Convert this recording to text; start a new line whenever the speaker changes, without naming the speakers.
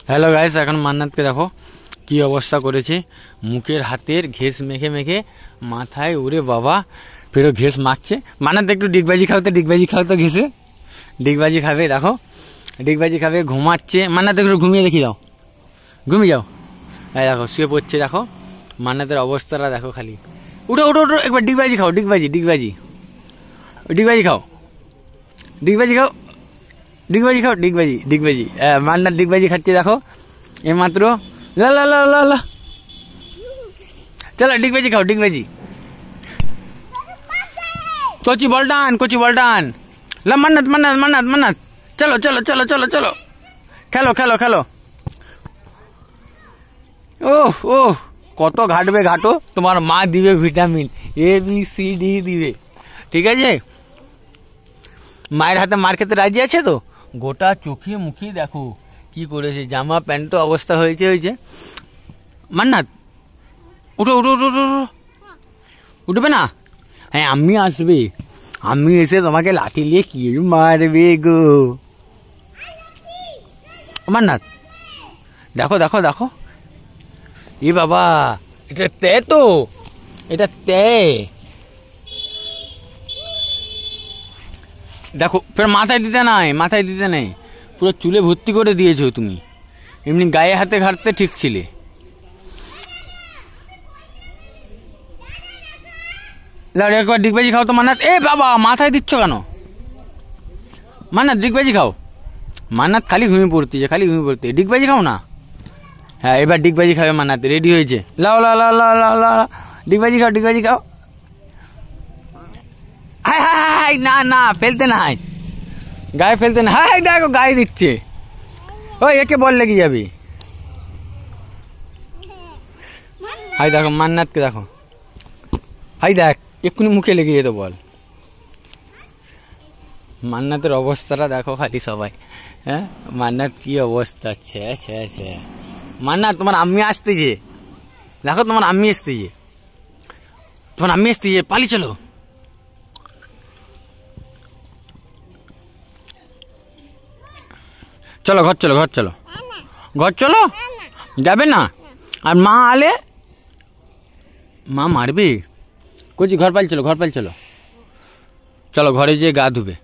Hello guys, এখন মান্নাতকে দেখো কি অবস্থা করেছে। মুখের হাতের ঘেস মেখে মেখে মাথায়, ওরে বাবা ফেরো ঘেস মাখছে। মান্নাত একটু ডিগবাজি খাও তো ঘেসে ডিগবাজি খাবে। দেখো ডিগবাজি খাবে, ঘুমাচ্ছে। মান্নাত একটু ঘুমিয়ে দেখি দাও, ঘুমিয়ে যাও। এই দেখো শুয়ে পড়ছে। দেখো মান্নাতের অবস্থাটা দেখো খালি। উঠো উঠো উঠো, একবার ডিগবাজি খাও, ডিগবাজি খাও, ডিগবাজি। মান্নাত ডিগবাজি খাচ্ছে দেখো এইমাত্র। লা লা লা লা লা, চলো ডিগবাজি খাও, ডিগবাজি। কচি বলটান লা, মান্নাত চলো, খেলো। ওহ কত ঘাটো, তোমার মা দিবে ভিটামিন ABCD দিবে, ঠিক আছে। মায়ের হাতে মার খেতে রাজি আছে তো। গোটা চোখে মুখে দেখো কি করেছে, জামা প্যান্ট তো অবস্থা হয়েছে। মান্নাত উঠো, উঠবে না? হ্যাঁ আমি আসবে, আমি এসে তোমাকে লাঠি নিয়ে কি মারবে গো। মান্নাত দেখো এ বাবা, এটা তো এটা দেখো ফের মাথায় দিতে নাই, পুরো চুলে ভর্তি করে দিয়েছো তুমি। এমনি গায়ে হাতে ঘাটতে ঠিক ছিলে। একবার ডিগবাজি খাও তো মান্নাত। এ বাবা মাথায় দিচ্ছ কেন? মান্নাত ডিগবাজি খাও। মান্নাত খালি ঘুমিয়ে পড়তে, ডিগবাজি খাও না। হ্যাঁ এবার ডিগবাজি খাবে মান্নাত, রেডি হয়েছে। লাও ডিগবাজি খাও। হাই না ফেলতে না, গায়ে ফেলতে না। হাই দেখো গায়ে দিচ্ছে। ওই একে বল লেগে যাবে। হাই দেখো মান্নাতকে দেখো, হাই দেখ এক্ষুনি মুখে লেগে যেত বল। মান্নাতের অবস্থাটা দেখো খালি সবাই। হ্যাঁ মান্নাত কি অবস্থা, ছে মান্নাত তোমার আম্মি আসতেছে, দেখো তোমার আম্মি আসতেছে, পালি চলো। চলো ঘর চলো, যাবে না? আর মা আলে মা মারবে। কচি ঘর পাল চলো, চলো ঘরে যেয়ে গা ধুবে।